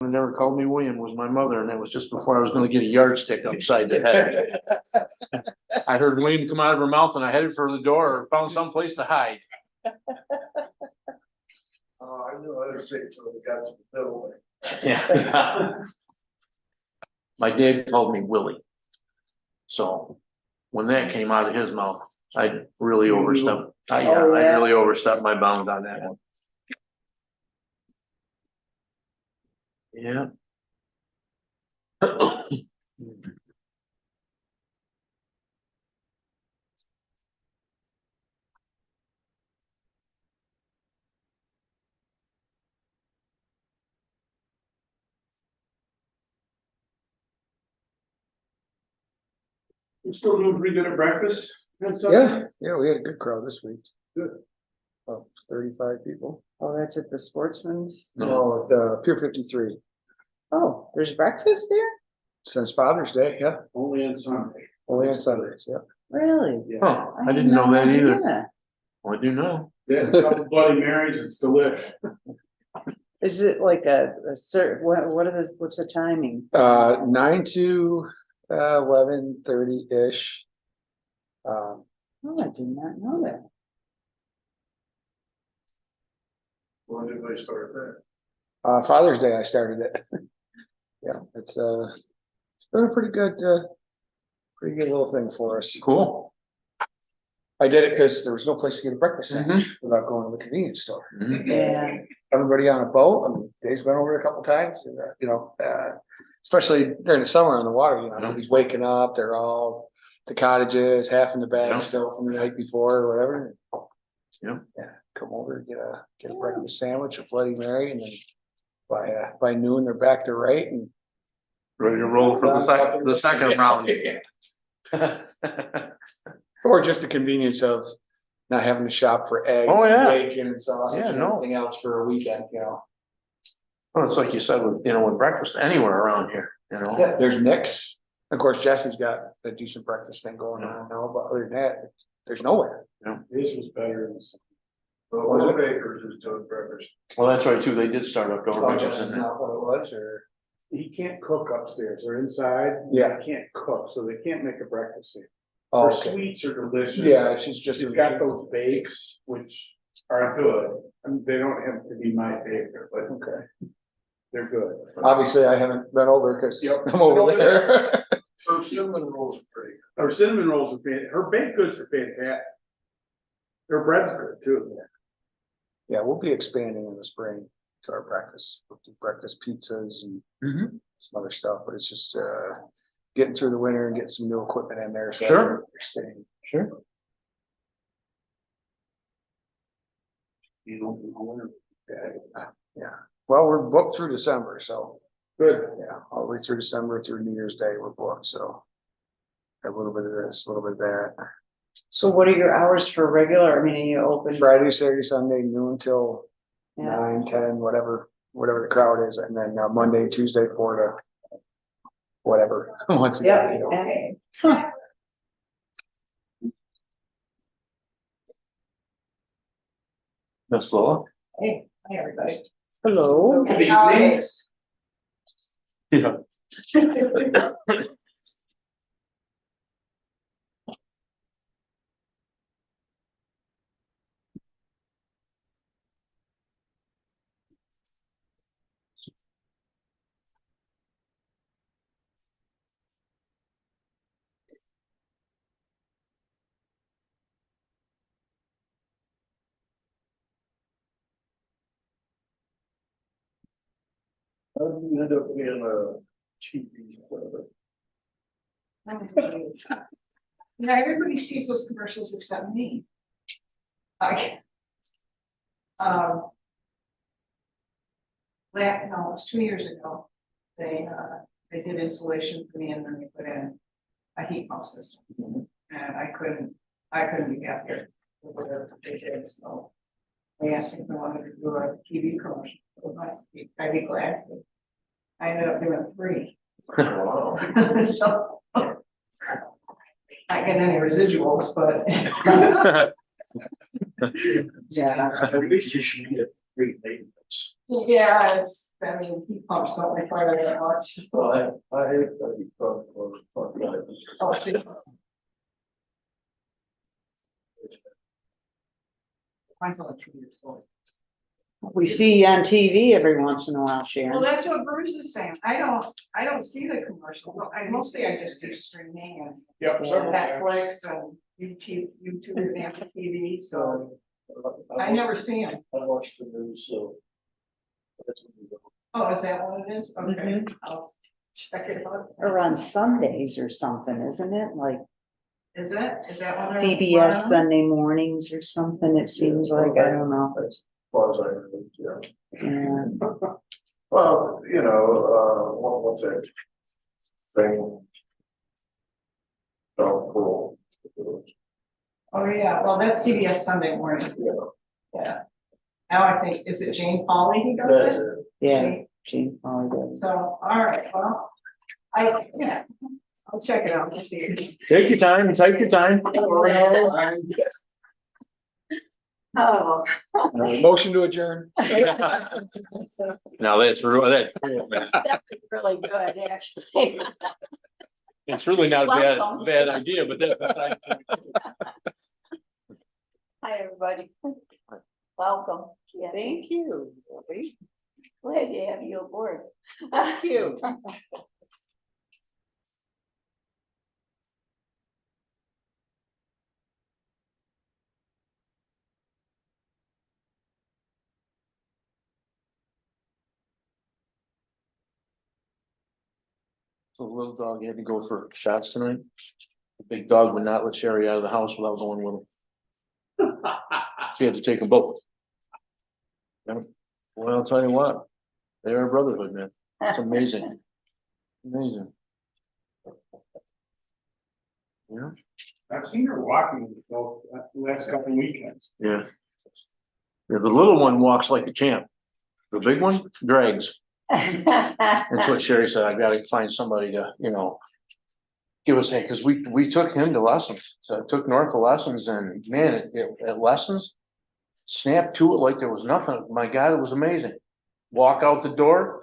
who never called me William was my mother, and that was just before I was gonna get a yardstick upside the head. I heard William come out of her mouth and I headed for the door or found someplace to hide. Oh, I knew other states would have got some bill. Yeah. My dad called me Willie. So when that came out of his mouth, I really overstepped. I really overstepped my bounds on that one. Yeah. You're still doing pretty good at breakfast? Yeah, we had a good crowd this week. Good. About 35 people. Oh, that's at the Sportsman's. No, at the Pier 53. Oh, there's breakfast there? Since Father's Day, yeah. Only on Sunday. Only on Sundays, yeah. Really? Huh, I had didn't know no that either. idea. Well, I do know. Yeah, a couple Bloody Marys, it's delish. Is it like a certain, what's the timing? 9 to 11:30-ish. Oh, I did not know that. When did they start that? Father's Day I started it. Yeah, it's been a pretty good little thing for us. Cool. I did it because there was no place to get a breakfast sandwich without going to the convenience store. Yeah. Everybody on a boat. I mean, Dave's been over a couple times, and, especially during the summer on the water. Nobody's waking up. They're all the cottages, half in the bag still from the night before or whatever. Yeah. Come over, get a breakfast sandwich, a Bloody Mary, and then by noon they're back to right and Ready to roll for the second round. Or just the convenience of not having to shop for eggs, and bacon, and sausage, and everything else for a weekend. Well, it's like you said with breakfast anywhere around here. Yeah, there's Nick's. Of course, Jesse's got a decent breakfast thing going on now, but other than that, there's nowhere. This was better than some. Was it? Bakers is doing breakfast. Well, that's right too. They did start up door breakfast. That's not what it was, or He can't cook upstairs. They're inside. Yeah. They can't cook, so they can't make a breakfast here. oh, Her okay. sweets are delicious. Yeah, she's just She's got those bakes, which are good. I mean, they don't have to be my favorite, but okay. they're good. Obviously, I haven't been over because Yep. I'm over there. Her cinnamon rolls are pretty good. Her cinnamon rolls are fantastic. Her baked goods are fantastic. Her bread's good too. Yeah, we'll be expanding in the spring to our breakfast. We'll do breakfast pizzas and some other stuff, but it's just getting through the winter and getting some new equipment in there. So Sure. Staying. Sure. You don't know. Yeah. Well, we're booked through December, so Good. yeah, all the way through December through New Year's Day, we're booked. So a little bit of this, a little bit of that. So what are your hours for regular? I mean, are you open? Friday, Saturday, Sunday, noon till Yeah. 9, 10, whatever the crowd is, and then Monday, Tuesday, 4 to whatever. Once Yeah. again, And- Miss Lola. Hey, hi, everybody. Hello. Happy holidays. Yeah. How did you end up being a chief? Let me tell you. Yeah, everybody sees those commercials except me. Okay. No, it was 2 years ago. They did insulation for me and then they put in a heat pump system. And I couldn't be happier with whatever they did, so. They asked me if I wanted to do a TV commercial. I'd be glad. I ended up doing 3. Wow. So. Not getting any residuals, but. Yeah. At least you should get a great name. Yeah, it's, I mean, heat pumps don't require that much. I hate that you talk about. Oh, I see. Mine's only 2 years old. We see you on TV every once in a while, Well, Sharon. that's what Bruce is saying. I don't see the commercial. Well, I just do streaming and Yep, several times. Netflix and YouTube and Apple TV, so I never see them. I watch the news, so. that's what we do. Oh, is that what it is? Okay, Mhm. I'll check it out. Or on Sundays or something, isn't it? Like Is it? Is that one? PBS Sunday mornings or something, it seems like, I don't know. As far as I know, yeah. Yeah. Well, what's that? Thing. Oh, cool. Oh, yeah, well, that's CBS Sunday morning. Yeah. Yeah. Now I think, is it Jane Pauley who does That's it? it. Yeah, Gene probably does. So, all right, well, I'll check it out and see. Take your time, take your time. Oh. Motion to adjourn. Now that's real, that, man, That was really good, actually. it's really not a Welcome. bad idea, but that's beside. Hi, everybody. Welcome. Yeah, Thank you. glad to have you aboard. Thank you. So the little dog had to go for shots tonight. The big dog would not let Sherry out of the house without going with him. She had to take them both. Yeah. Well, I'll tell you what, they're a brotherhood, man. It's amazing. Amazing. Yeah, I've seen her walking the last couple of weekends. yeah. Yeah, the little one walks like a champ. The big one drags. That's what Sherry said. I gotta find somebody to, give us a, because we took him to lessons. So I took North to lessons and man, at lessons, snapped to it like there was nothing. My God, it was amazing. Walk out the door.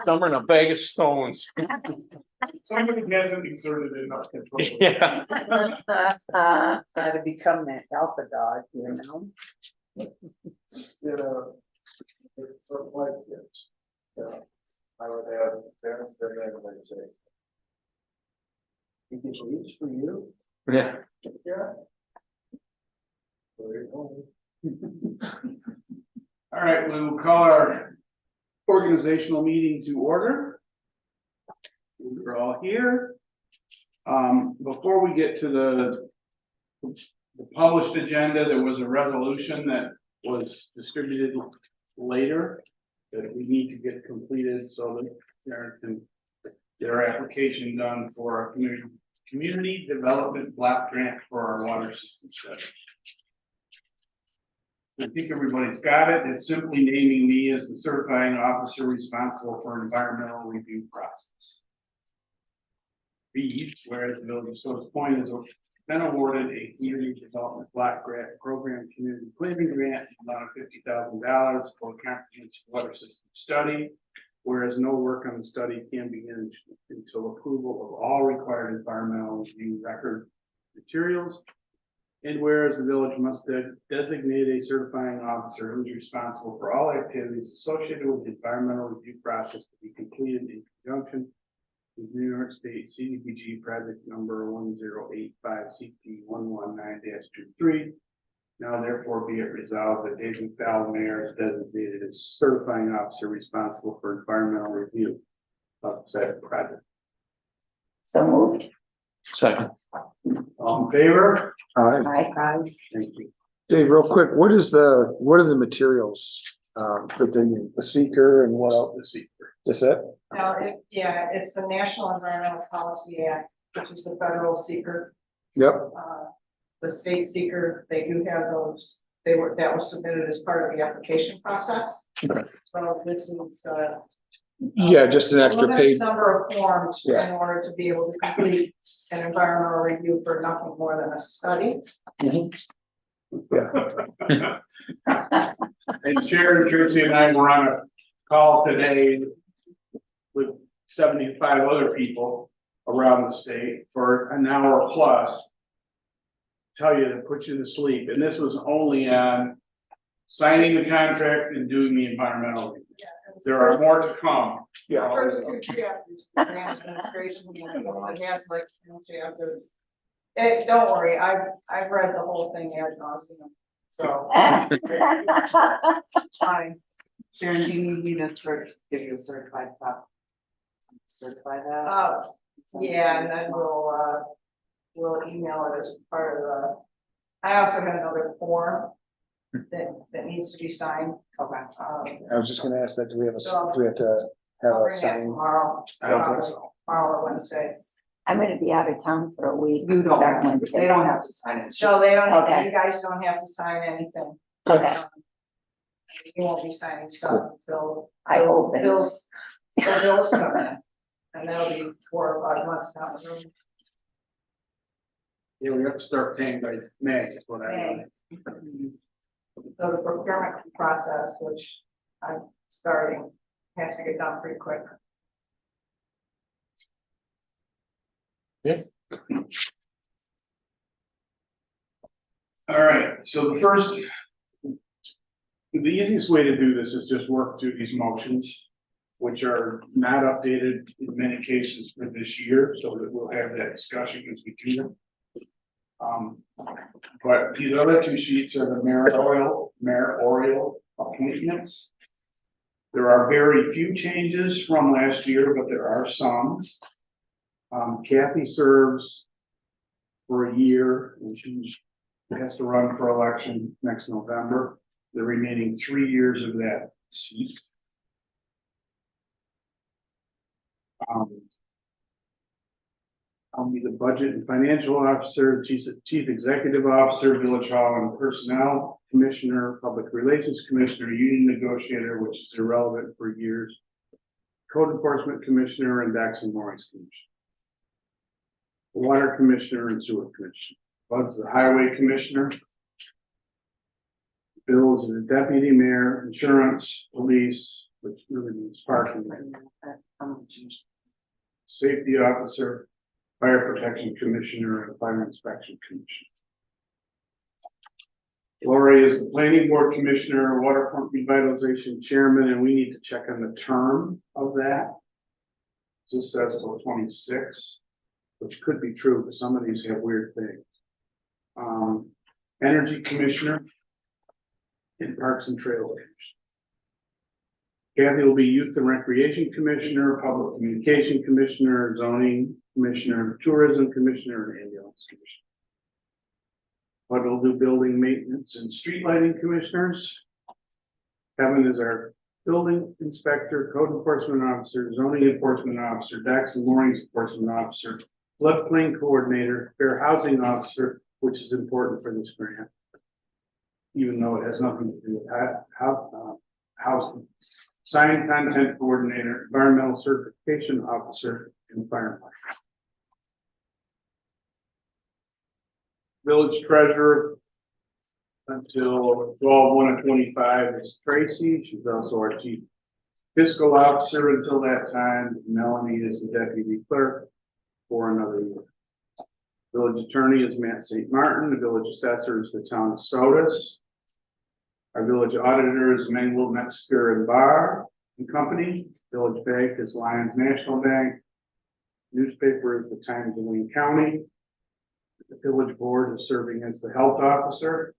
Thumber in a bag of stones. Somebody hasn't exerted enough control. Yeah. Gotta become that alpha dog, you know? It's sort of like this. I would have parents that would say. You can reach for you. Yeah. Yeah. Very cool. All right, we will call our organizational meeting to order. We're all here. Before we get to the published agenda, there was a resolution that was distributed later that we need to get completed so that there can get our application done for our community development block grant for our water system study. I think everybody's got it. It's simply naming me as the certifying officer responsible for environmental review process. B, whereas the village of Sodus Point has been awarded a community development block grant program community planning grant amount of $50,000 for a comprehensive water system study. Whereas no work on the study can begin until approval of all required environmental review record materials. And whereas the village must designate a certifying officer who is responsible for all activities associated with the environmental review process to be completed in conjunction with New York State CDBG project number 1085 CP 119-23. Now therefore be it resolved that Dave McDowell, mayor, is designated as certifying officer responsible for environmental review of said project. So moved. Second. All in favor? All right, Hi. Thank you. Dave, real quick, what are the materials, that they need, the seeker and what else? The secret. Is that? Now, it's the National Environmental Policy Act, which is the federal seeker. Yep, The state seeker, they do have those, that was submitted as part of the application process. Okay. So this is, yeah, just an extra limited page. number of forms Yeah. in order to be able to complete an environmental review for nothing more than a study. Mhm. And Sharon, Tracy and I were on a call today with 75 other people around the state for an hour plus. Tell you to put you to sleep, and this was only on signing the contract and doing the environmental. There are more to come. Yeah. First two chapters, the grant administration, it has like two chapters. Don't worry, I've read the whole thing ad nauseam, so. Fine. Sharon, do you need me to give you a certified copy? Certify that? Yeah, and then we'll email it as part of the, I also have another form that needs to be signed. Okay. I was just gonna ask that, do we have So- to have I'll a bring it sign? tomorrow. I don't think so. Tomorrow or Wednesday. I'm gonna be out of town for a week. You don't have Start to, Wednesday. they don't have to sign it. It's So just- they don't, Okay. you guys don't have to sign anything. Okay, You won't be signing stuff until. I hope it. Bills come in, and that'll be 4 or 5 months down the road. Yeah, we have to start paying by May, is what I. So the procurement process, which I'm starting, has to get done pretty quick. All right, so the easiest way to do this is just work through these motions, which are not updated in many cases for this year, so that we'll have that discussion as we do them. But these other two sheets are the mayoral appointments. There are very few changes from last year, but there are some. Kathy serves for a year, and she has to run for election next November, the remaining 3 years of that seat. I'll be the budget and financial officer, chief executive officer, village hall and personnel commissioner, public relations commissioner, union negotiator, which is irrelevant for years, code enforcement commissioner, and Dax and Morris commissioner. Water commissioner and sewer commissioner. Bud's the highway commissioner. Bill is the deputy mayor, insurance, police, which really means parking. Safety officer, fire protection commissioner, and fire inspection commissioner. Lori is the planning board commissioner, waterfront revitalization chairman, and we need to check on the term of that. This says till 26, which could be true, but some of these have weird things. Energy commissioner and parks and trails. Kathy will be youth and recreation commissioner, public communication commissioner, zoning commissioner, tourism commissioner, and ambulance commissioner. But we'll do building maintenance and street lighting commissioners. Kevin is our building inspector, code enforcement officer, zoning enforcement officer, Dax and moorings enforcement officer, floodplain coordinator, fair housing officer, which is important for this grant, even though it has nothing to do with housing. Sign content coordinator, environmental certification officer, and fire marshal. Village treasurer until 12/1/25 is Tracy. She's also our chief fiscal officer until that time. Melanie is the deputy clerk for another year. Village attorney is Matt St. Martin. The village assessor is the town of Sodus. Our village auditor is Mengel, Metzger and Barr and Company. Village bank is Lions National Bank. Newspaper is the Times of Wayne County. The village board is serving as the health officer.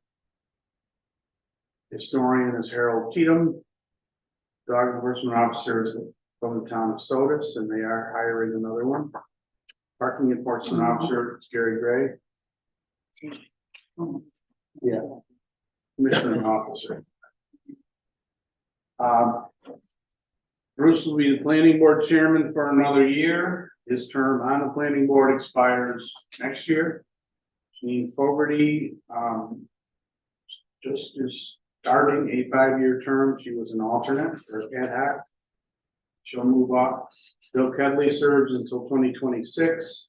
Historian is Harold Cheatham. Dog enforcement officer is from the town of Sodus, and they are hiring another one. Parking enforcement officer is Gary Gray. Yeah. Commissioner officer. Bruce will be the planning board chairman for another year. His term on the planning board expires next year. Jean Fogarty, just is starting a 5-year term. She was an alternate or ad hoc. She'll move off. Bill Kedley serves until 2026.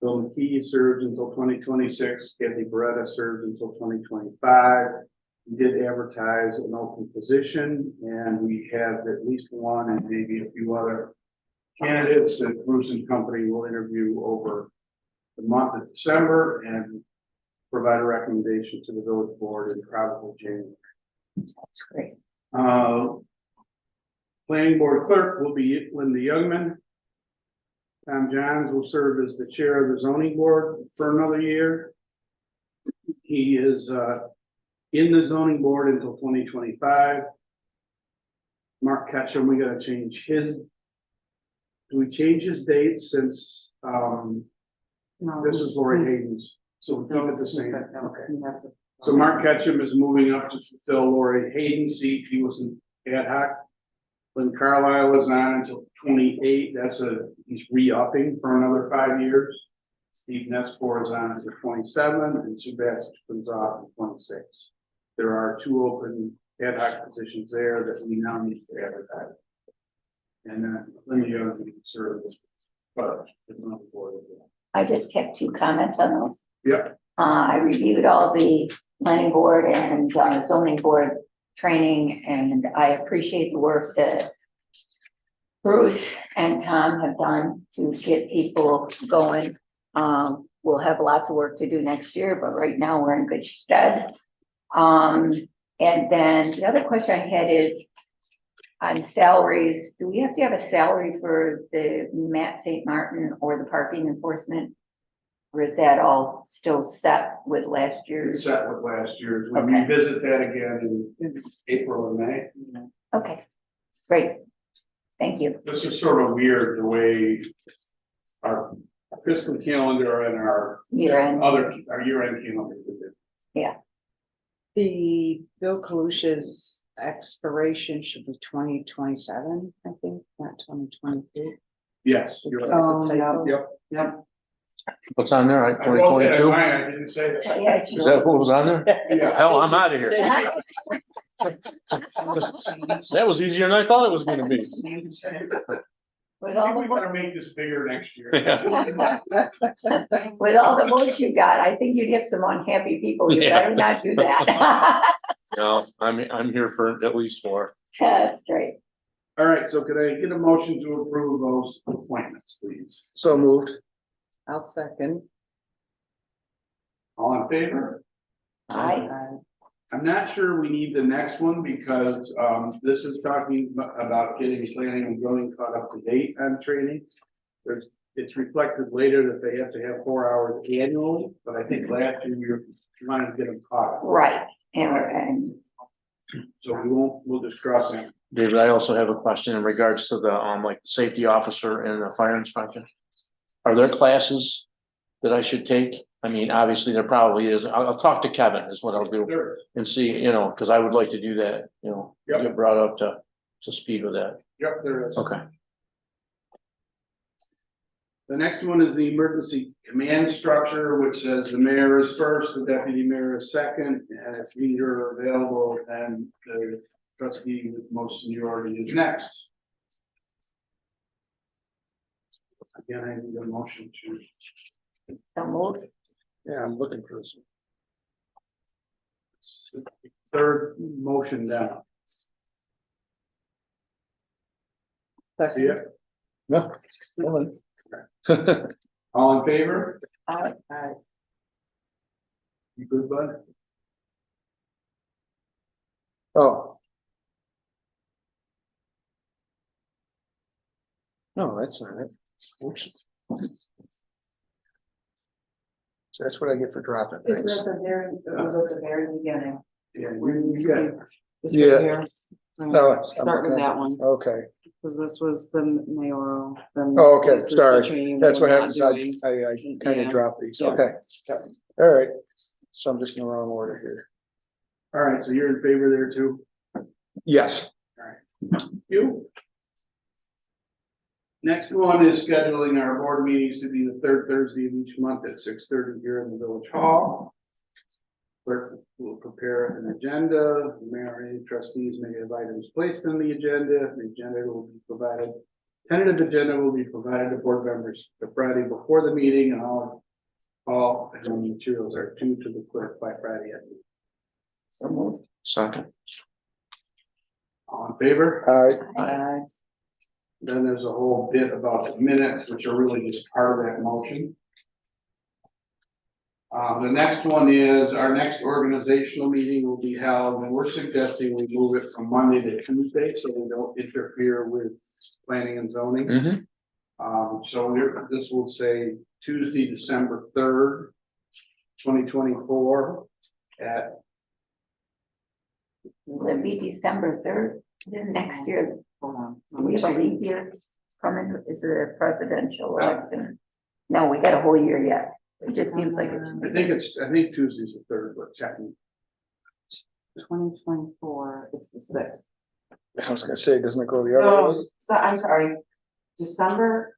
Bill McKee serves until 2026. Kathy Beretta serves until 2025. We did advertise an open position, and we have at least one and maybe a few other candidates that Bruce and Company will interview over the month of December and provide a recommendation to the village board in probably January. That's great. Planning board clerk will be Linda Youngman. Tom Johns will serve as the chair of the zoning board for another year. He is in the zoning board until 2025. Mark Ketchum, we gotta change his. Do we change his date since this is Lori Hayden's? So we keep it the same. Okay. So Mark Ketchum is moving up to fulfill Lori Hayden's seat. He was an ad hoc. When Carlisle was on until 28, he's re-upping for another 5 years. Steve Nespor is on until 27, and Sue Bassett comes off in 26. There are 2 open ad hoc positions there that we now need to advertise. And then Linda Young will serve as clerk. I just have 2 comments on those. Yeah. I reviewed all the planning board and zoning board training, and I appreciate the work that Bruce and Tom have done to get people going. We'll have lots of work to do next year, but right now we're in good stead. And then the other question I had is on salaries. Do we have to have a salary for the Matt St. Martin or the parking enforcement? Or is that all still set with last year's? It's set with last year's. We Okay. revisit that again in April and May. Okay, great. Thank you. This is sort of weird, the way our fiscal calendar and our Year-end. our year-end calendar. The Bill Kalush's expiration should be 2027, I think, not 2022. Yes, you're right. Oh, yeah, Yep. yep. What's on there, right, I wrote that in 2022? mine, I didn't say that. Yeah, it's Is that what was on there? Yeah. Hell, I'm out of here. That was easier than I thought it was gonna be. With I all think the we work, better make this bigger next year. with all the votes you got, I think you'd have some unhappy people. You Yeah. better not do that. No, I'm here for at least 4. That's great. All right, so could I get a motion to approve those appointments, please? So moved. I'll second. All in favor? Aye. I'm not sure we need the next one because this is talking about getting planning and zoning caught up to date on training. It's reflected later that they have to have 4 hours annually, but I think last year we were trying to get them caught up. Right, and So we'll just cross it. David, I also have a question in regards to the, like the safety officer and the fire inspector. Are there classes that I should take? I mean, obviously there probably is. I'll talk to Kevin is what I'll do There is. and see, cause I would like to do that, Yep. get brought up to speed with that. Yep, there is. Okay. The next one is the emergency command structure, which says the mayor is first, the deputy mayor is second, and if neither are available, then the trustee with most seniority is next. Again, I need a motion to. so moved. Yeah, I'm looking for this. Third motion down. See Second. it? No. hold on. All in favor? Aye. You good, bud? Oh. No, that's not it. Oops. So that's what I get for dropping It's things. at the very, it was at the very beginning. Yeah, Where you you got see it. this Yeah. right here. No, I'm Start with okay. that one, Okay, because this was the mayoral, then. Oh, okay, this is the sorry. training that's what we're not happens. I doing. kind Yeah. of dropped these. Yeah. Okay. All right. So I'm just in the wrong order here. All right, so you're in favor there too? Yes. You. Next one is scheduling our board meetings to be the third Thursday of each month at 6:30 here in the village hall. Clerk will prepare an agenda. The mayor and trustees may have items placed on the agenda. The agenda will be provided Tentative agenda will be provided to board members the Friday before the meeting, and all and materials are due to the clerk by Friday at noon. So moved. Second. All in favor? Then there's a whole bit about the minutes, which are really just part of that motion. The next one is our next organizational meeting will be held, and we're suggesting we move it from Monday to Tuesday, so we don't interfere with planning and zoning. So this will say Tuesday, December 3rd, 2024 at. Will it be December 3rd? Then next year, Hold on. we have a leap year coming, is it a presidential election? No, we got a whole year yet. It just seems like it's. I think Tuesday's the 3rd, but checking. 2024, it's the 6th. I was gonna say, doesn't it go the other way? No, so I'm sorry, December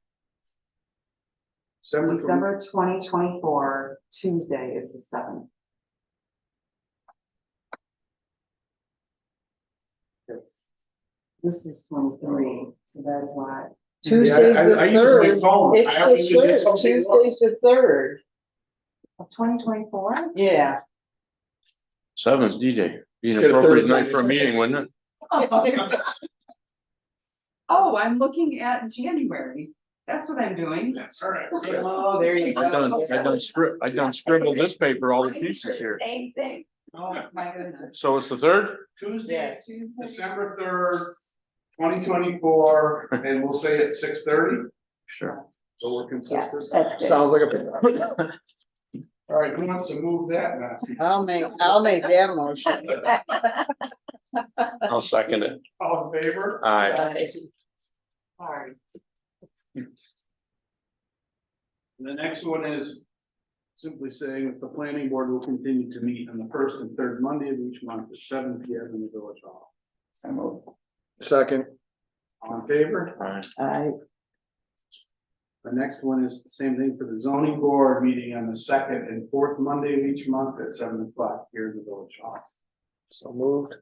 December 2024, Tuesday is the 7th. This was 23, so that's why. Tuesday's I the use my third. phone. It's I always do the third. something wrong. Tuesday's the third. Of 2024? Yeah. 7's D-Day. Be an Get a third appropriate night one. for a meeting, wouldn't it? Oh, I'm looking at January. That's what I'm doing. That's all right. Oh, there you I done scribbled this paper, all the pieces here. Same thing. Oh, my goodness. So it's the 3rd? Tuesday, Yes. December 3rd, 2024, and we'll say at 6:30, Sure. so we're Yeah, consistent. that's good. Sounds like a. All right, who wants to move that now? I'll make that motion. I'll second it. All in favor? Aye. Sorry. The next one is simply saying that the planning board will continue to meet on the first and third Monday of each month at 7 p.m. in the village hall. So moved. Second. All in favor? Aye. The next one is the same thing for the zoning board, meeting on the second and fourth Monday of each month at 7 o'clock here in the village hall. So moved.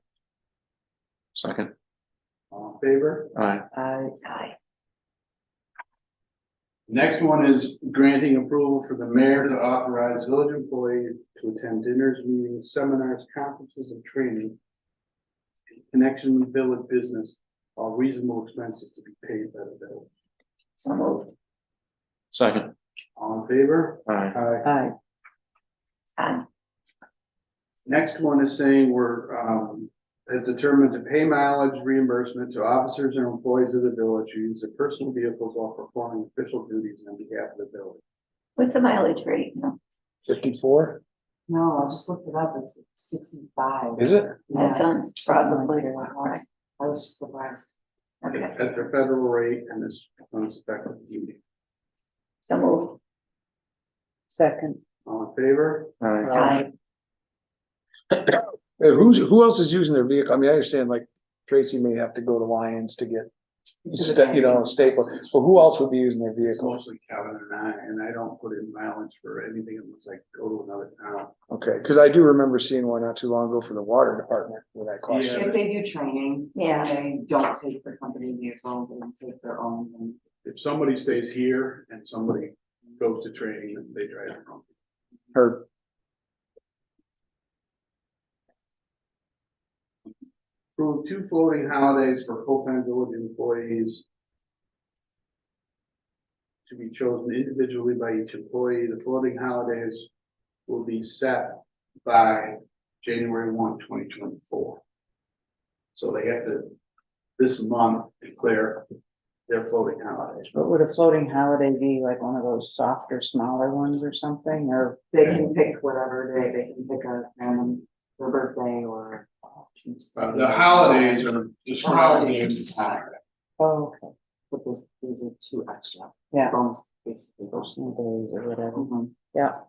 Second. All in favor? Aye. Aye. Next one is granting approval for the mayor to authorize village employees to attend dinners, meetings, seminars, conferences, and training in connection with village business, all reasonable expenses to be paid by the village. So moved. Second. All in favor? Aye. Aye. Next one is saying we're, has determined to pay mileage reimbursement to officers and employees of the village who use their personal vehicles while performing official duties on behalf of the village. What's the mileage rate? No, 54, No, I just looked it up, it's 65. is it? that sounds probably Yeah. right. I was just surprised. Okay, At the federal rate and this becomes effective immediately. so moved. Second. All in favor? Aye. Aye. Who else is using their vehicle? I mean, I understand like Tracy may have to go to Lions to get, Staples. So who else would be using their It's vehicle? mostly Kevin and I don't put in mileage for anything unless I go to another town. Okay, because I do remember seeing one not too long ago for the water department with that question. If they do training, Yeah. they don't take the company vehicle, they take their own. And If somebody stays here and somebody goes to training, then they drive their own. Her, Approve 2 floating holidays for full-time village employees to be chosen individually by each employee. The floating holidays will be set by January 1, 2024. So they have to, this month, declare their floating holidays. But would a floating holiday be like one of those softer, smaller ones or something, or? they can pick whatever day, they can pick a random, their birthday or. The holidays are described in Holidays. Oh, okay. But these are 2 extra. Yeah. Bonus, basically. Personal days or whatever. Mhm. Yeah.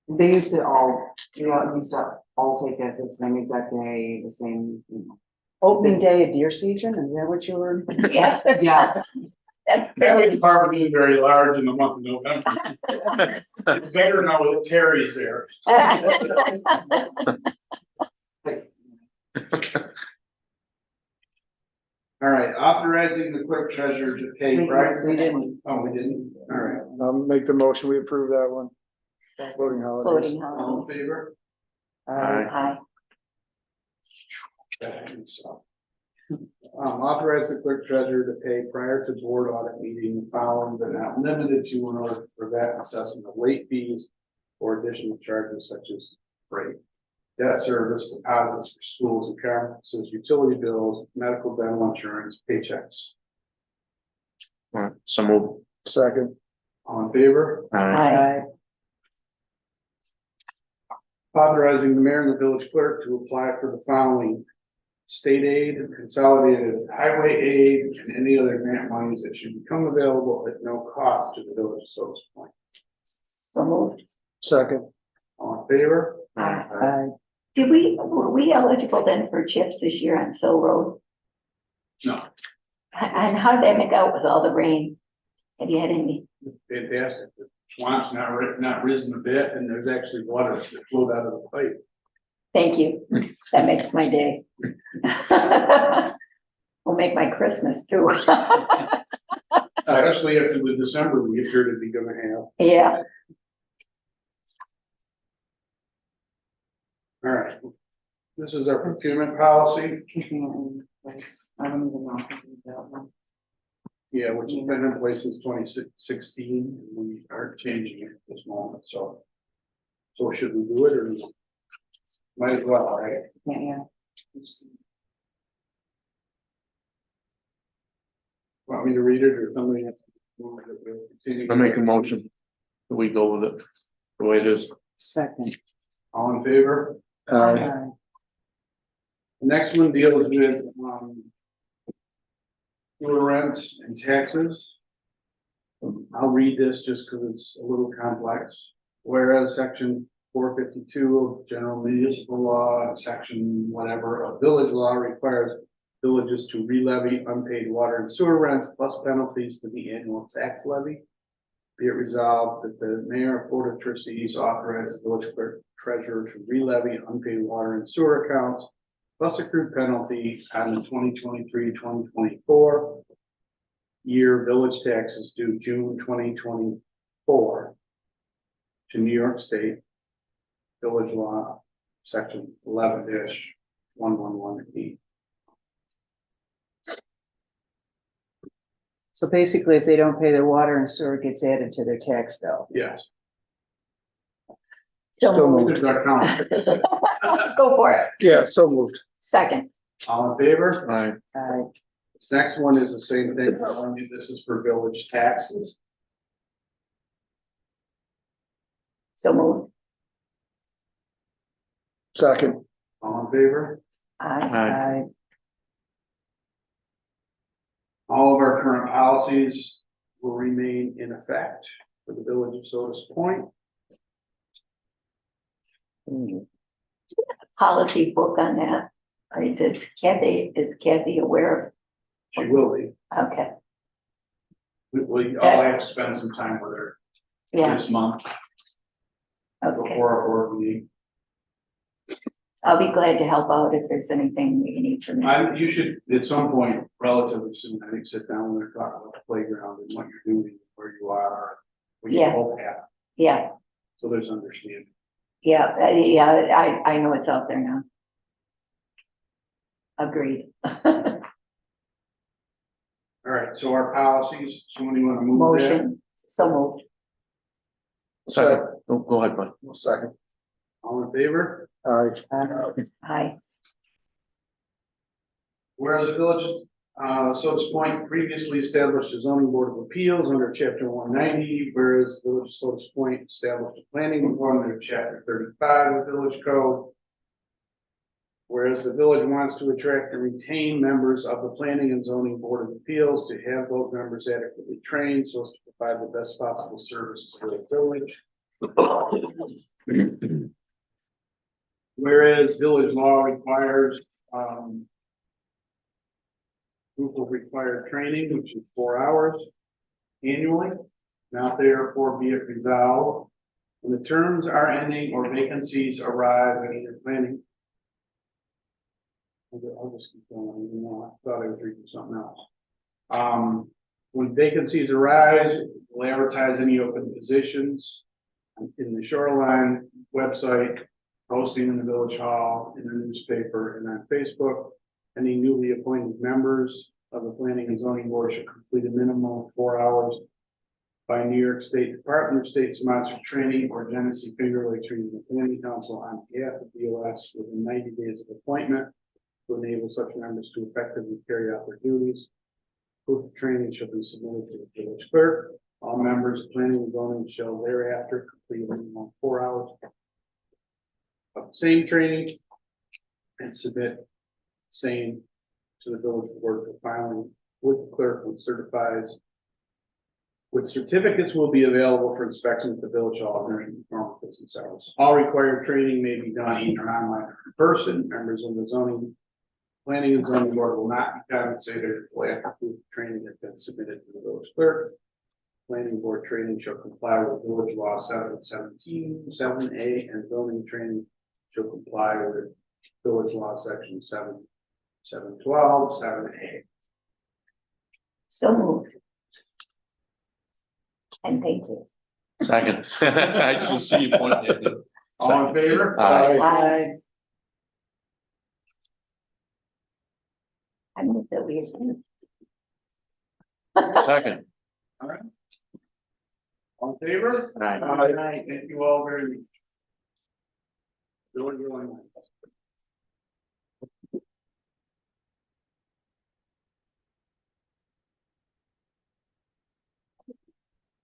They used to all, used to all take it the same exact day, the same, Opening day of deer season, is that what you were? Yeah. Yes. Family department is very large in the month of November. Better now with Terry's there. All right, authorizing the clerk treasurer to pay. We didn't. Oh, we didn't, all right, I'll make the motion, we approve that one, floating holidays. Floating all in holidays. favor? Aye. Authorize the clerk treasurer to pay prior to board audit meeting the following but not limited to in order to prevent assessment of late fees or additional charges such as freight, debt service, deposits for schools and conferences, utility bills, medical, dental insurance, paychecks. All right, so move. Second, All in favor? Aye. Aye. Authorizing the mayor and the village clerk to apply for the following: state aid, consolidated highway aid, and any other grant monies that should become available at no cost to the village of Sodus Point. So moved. second, All in favor? Aye. Were we eligible then for chips this year on Sill Road? No, And how did that make out with all the rain? Have you had any? fantastic. The swamp's not risen a bit, and there's actually water that flowed out of the pipe. Thank you. That makes my day. Will make my Christmas too. Especially after the December we appear to be gonna have. Yeah, All right. This is our procurement policy, Keeping it in place. I don't even know. If we did that one. yeah, which has been in place since 2016. We aren't changing it at this moment, so. So should we do it or? Might as well, right? Yeah. Want me to read it or somebody? I make a motion. We go with it the way it is. Second. All in favor? aye, The next one deals with, sewer rents and taxes. I'll read this just because it's a little complex. Whereas section 452 of general municipal law, section whatever of village law requires villages to re-levy unpaid water and sewer rents plus penalties to the annual tax levy. Be it resolved that the mayor of Board of Trustees authorize the village clerk treasurer to re-levy unpaid water and sewer accounts plus accrued penalty on the 2023-2024 year village taxes due June 2024 to New York State Village Law, section 11-1118. So basically, if they don't pay their water and sewer, it gets added to their tax bill. Yes. Still moved. There's our count. go for it. yeah, so moved, Second. All in favor? Aye. This next one is the same thing, only this is for village taxes. So moved. second, All in favor? Aye. Aye. All of our current policies will remain in effect for the village of Sodus Point. Policy book on that. Is Kathy aware of? She will be. Okay, We all have to spend some time with her yeah, this month okay. before our board meeting. I'll be glad to help out if there's anything you need from me. You should, at some point, relatively soon, I think, sit down with her, talk about the playground and what you're doing, where you are, what you Yeah. both have, Yeah, so there's understanding. yeah, I know it's out there now. Agreed. All right, so our policies, somebody want to move that? Motion, so moved. Second. Go ahead, bud. second, All in favor? aye, Aye. Whereas the village, Sodus Point previously established a zoning board of appeals under chapter 190, whereas the village of Sodus Point established a planning board under chapter 35 of the village code. Whereas the village wants to attract and retain members of the planning and zoning board of appeals to have those members adequately trained so as to provide the best possible services for the village. Whereas village law requires, group of required training, which is 4 hours annually. Now therefore be it resolved, when the terms are ending or vacancies arise in either planning I'll just keep going, even though I thought I was reading something else. When vacancies arise, we'll advertise any open positions in the Shoreline website, posting in the village hall, in the newspaper, and on Facebook. Any newly appointed members of the planning and zoning board should complete a minimum of 4 hours by New York State Department of State sponsored training or Genesee Finger Lake training the planning council on behalf of BOS within 90 days of appointment to enable such members to effectively carry out their duties. Proof of training shall be submitted to the village clerk. All members of planning and zoning shall thereafter complete a minimum of 4 hours of the same training and submit same to the village board for filing with the clerk, which certifies. With certificates will be available for inspection at the village hall during normal business hours. All required training may be done either online or in person. Members of the planning and zoning board will not be compensated until after proof of training has been submitted to the village clerk. Planning board training shall comply with village law 717, 7A, and zoning training shall comply with village law section 712, 7A. So moved. And thank you. Second. I just see you pointing at it. All in favor? Aye. Aye. I move that we adjourn. Second. All in favor? Aye. Aye. Thank you all very much. Enjoy your life.